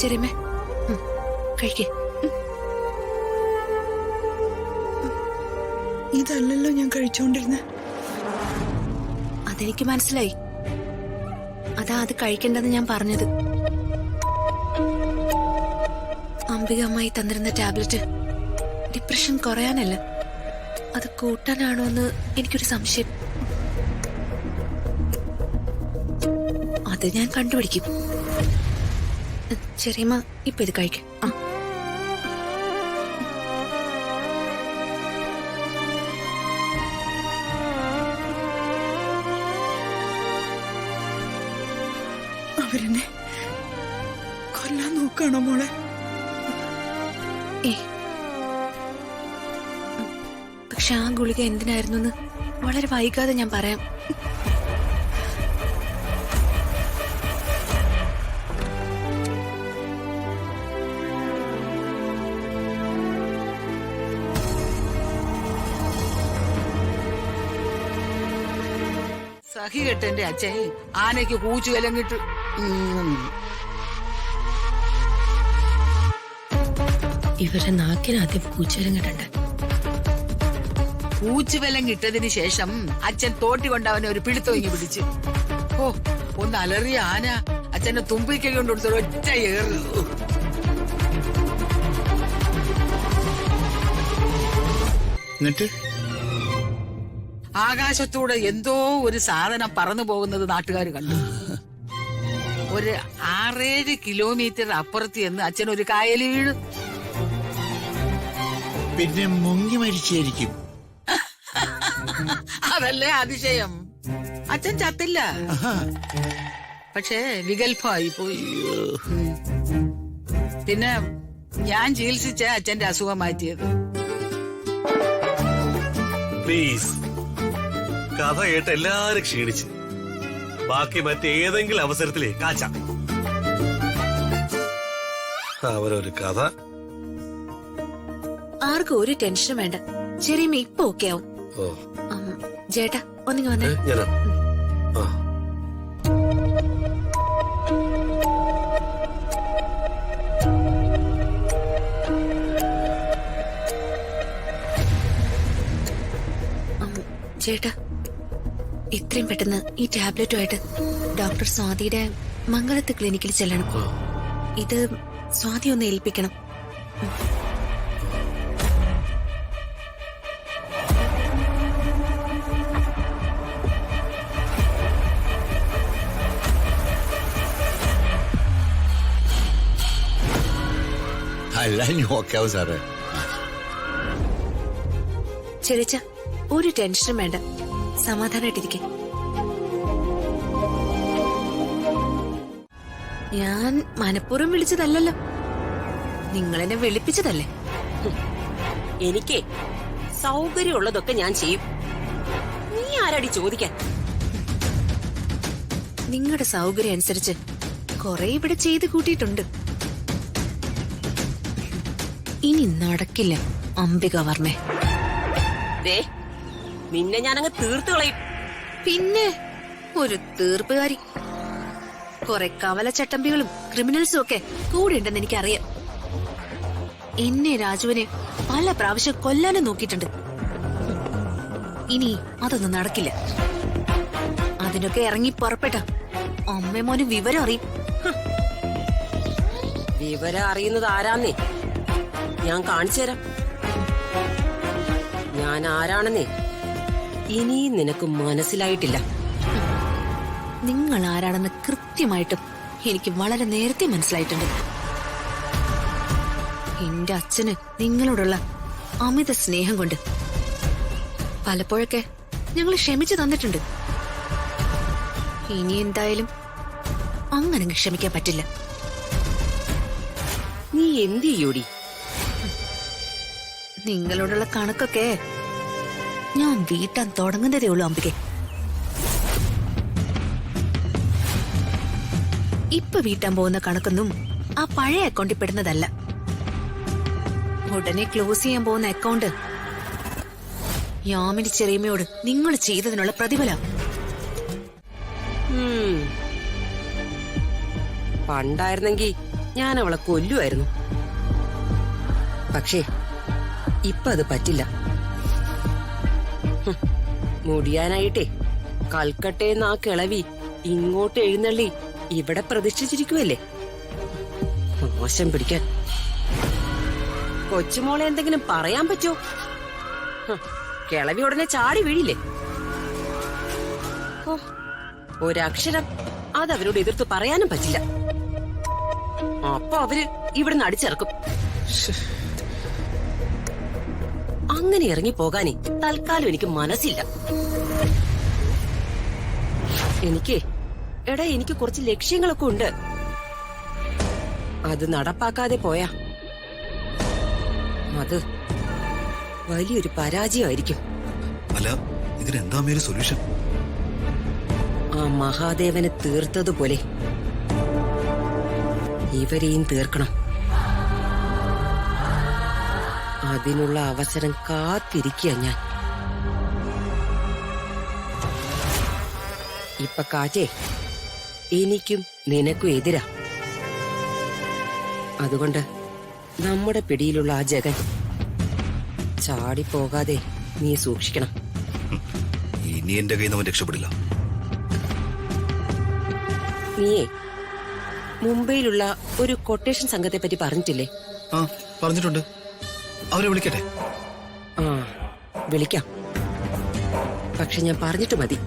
ചെറിയമ്മേ, കഴിക്കേ. ഇതല്ലല്ലോ ഞാൻ കഴിച്ചോണ്ടിരുന്നെ. അതെനിക്ക് മനസ്സിലായി. അതാ അത് കഴിക്കണ്ടെന്ന് ഞാൻ പറഞ്ഞത്. അംബിക അമ്മായി തന്നിരുന്ന ടാബ്ലറ്റ് ഡിപ്രഷൻ കുറയാനല്ല, അത് കൂട്ടാനാണോ എന്ന് എനിക്കൊരു സംശയം. അത് ഞാൻ കണ്ടുപിടിക്കും. ചെറിയമ്മ ഇപ്പൊ ഇത് കഴിക്കും. അവരെന്നെ കൊല്ലാൻ നോക്കാണോ മോളെ? പക്ഷെ ആ ഗുളിക എന്തിനായിരുന്നു എന്ന് വളരെ വൈകാതെ ഞാൻ പറയാം. സഹി കെട്ടെന്റെ അച്ഛൻ ആനയ്ക്ക് കൂച്ചു വിലങ്ങിട്ട്. ഇവരുടെ നാക്കിനാദ്യം പൂച്ചലും കിട്ടണ്ട. കൂച്ചു വിലങ്ങിട്ടതിന് ശേഷം അച്ഛൻ തോട്ടി കൊണ്ട് അവനെ ഒരു പിടുത്തൊങ്ങി പിടിച്ച്. ഓ, ഒന്ന് അലറിയ ആന അച്ഛനെ തുമ്പിക്കൈ കൊണ്ട് കൊടുത്തൊരു ഒറ്റ ഏറ്. എന്നിട്ട് ആകാശത്തൂടെ എന്തോ ഒരു സാധനം പറന്നു പോകുന്നത് നാട്ടുകാർ കണ്ടു. ഒരു 6-7 കിലോമീറ്റർ അപ്പുറത്ത് എന്ന് അച്ഛൻ ഒരു കായൽ വീണു. പിന്നെ മുങ്ങി മരിച്ചായിരിക്കും. അതല്ലേ അതിശയം. അച്ഛൻ ചത്തില്ല, പക്ഷേ വികൽപ്പമായി പോയി. പിന്നെ ഞാൻ ചികിത്സിച്ച അച്ഛന്റെ അസുഖം മാറ്റിയത്. പ്ലീസ്, കഥ കേട്ട് എല്ലാരും ക്ഷീണിച്ച്. ബാക്കി മറ്റേതെങ്കിലും അവസരത്തിലേ കാച്ച. അവരൊരു കഥ. ആർക്കും ഒരു ടെൻഷനും വേണ്ട. ചെറിയമ്മ ഇപ്പൊ ഓക്കെ ആവും. ചേട്ടാ ഒന്നിങ്ങ് വന്നേ. ചേട്ടാ, ഇത്രയും പെട്ടെന്ന് ഈ ടാബ്ലറ്റുമായിട്ട് ഡോക്ടർ സ്വാതിയുടെ മംഗളത്ത് ക്ലിനിക്കിൽ ചെല്ലണം. ഇത് സ്വാതി ഒന്ന് ഏൽപ്പിക്കണം. അല്ല, നോക്കാവും സാറേ. ചെറിച്ച ഒരു ടെൻഷനും വേണ്ട, സമാധാനായിട്ടിരിക്കെ. ഞാൻ മനഃപൂർവ്വം വിളിച്ചതല്ലല്ലോ, നിങ്ങളെന്നെ വിളിപ്പിച്ചതല്ലേ. എനിക്ക് സൗകര്യമുള്ളതൊക്കെ ഞാൻ ചെയ്യും. നീ ആരാടി ചോദിക്കാൻ? നിങ്ങളുടെ സൗകര്യം അനുസരിച്ച് കുറെ ഇവിടെ ചെയ്ത് കൂട്ടിയിട്ടുണ്ട്. ഇനി നടക്കില്ല അംബിക വർമ്മേ. നിന്നെ ഞാനങ്ങ് തീർത്തു കളയും. പിന്നെ ഒരു തീർപ്പുകാരി. കുറെ കവലച്ചട്ടമ്പികളും ക്രിമിനൽസും ഒക്കെ കൂടെ ഉണ്ടെന്ന് എനിക്കറിയാം. എന്നെ രാജുവിനെ പല പ്രാവശ്യം കൊല്ലാനും നോക്കിയിട്ടുണ്ട്. ഇനി അതൊന്നും നടക്കില്ല. അതിനൊക്കെ ഇറങ്ങി പുറപ്പെട്ട അമ്മ മോന് വിവരം അറിയും. വിവരം അറിയുന്നത് ആരാന്നേ ഞാൻ കാണിച്ചു തരാം. ഞാൻ ആരാണെന്നേ ഇനിയും നിനക്ക് മനസ്സിലായിട്ടില്ല. നിങ്ങൾ ആരാണെന്ന് കൃത്യമായിട്ടും എനിക്ക് വളരെ നേരത്തെ മനസ്സിലായിട്ടുണ്ട്. എന്റെ അച്ഛന് നിങ്ങളോടുള്ള അമിത സ്നേഹം കൊണ്ട് പലപ്പോഴൊക്കെ ഞങ്ങൾ ക്ഷമിച്ചു തന്നിട്ടുണ്ട്. ഇനി എന്തായാലും അങ്ങനെ ക്ഷമിക്കാൻ പറ്റില്ല. നീ എന്ത് ചെയ്യൂടി? നിങ്ങളോടുള്ള കണക്കൊക്കെ ഞാൻ വീട്ടാൻ തുടങ്ങുന്നതേ ഉള്ളൂ അംബികെ. ഇപ്പൊ വീട്ടാൻ പോകുന്ന കണക്കൊന്നും ആ പഴയ അക്കൗണ്ടിൽ പെടുന്നതല്ല. ഉടനെ ക്ലോസ് ചെയ്യാൻ പോകുന്ന അക്കൗണ്ട് യാമിനി ചെറിയമ്മയോട് നിങ്ങൾ ചെയ്തതിനുള്ള പ്രതിഫലം. പണ്ടായിരുന്നെങ്കി ഞാൻ അവളെ കൊല്ലുമായിരുന്നു. പക്ഷേ ഇപ്പൊ അത് പറ്റില്ല. മുടിയാനായിട്ടേ കൽക്കട്ടേന്ന് ആ കിളവി ഇങ്ങോട്ട് എഴുന്നള്ളി ഇവിടെ പ്രതിഷ്ഠിച്ചിരിക്കുവല്ലേ. മോശം പിടിക്കാൻ. കൊച്ചുമോളെ എന്തെങ്കിലും പറയാൻ പറ്റോ? കിളവി ഉടനെ ചാടി വീഴില്ലേ. ഓ, ഒരക്ഷരം അതവരോട് എതിർത്ത് പറയാനും പറ്റില്ല. അപ്പൊ അവര് ഇവിടുന്ന് അടിച്ചിറക്കും. അങ്ങനെ ഇറങ്ങി പോകാനേ തൽക്കാലം എനിക്ക് മനസ്സില്ല. എനിക്ക് കുറച്ച് ലക്ഷ്യങ്ങളൊക്കെ ഉണ്ട്. അത് നടപ്പാക്കാതെ പോയാ അത് വലിയൊരു പരാജയമായിരിക്കും. അല്ല, ഇതിനെന്താ മേലെ സൊല്യൂഷൻ? ആ മഹാദേവനെ തീർത്തതുപോലെ ഇവരെയും തീർക്കണം. അതിനുള്ള അവസരം കാത്തിരിക്കുക ഞാൻ. ഇപ്പൊ കാറ്റേ എനിക്കും നിനക്കും എതിരാ. അതുകൊണ്ട് നമ്മുടെ പിടിയിലുള്ള ആ ജഗൻ ചാടിപ്പോകാതെ നീ സൂക്ഷിക്കണം. ഇനി എന്റെ കയ്യിൽ നിന്ന് അവൻ രക്ഷപ്പെടില്ല. നീയേ മുംബൈയിലുള്ള ഒരു കൊട്ടേഷൻ സംഘത്തെ പറ്റി പറഞ്ഞിട്ടില്ലേ? ആ, പറഞ്ഞിട്ടുണ്ട്. അവരെ വിളിക്കട്ടെ? ആ, വിളിക്കാം. പക്ഷെ ഞാൻ പറഞ്ഞിട്ട് മതി.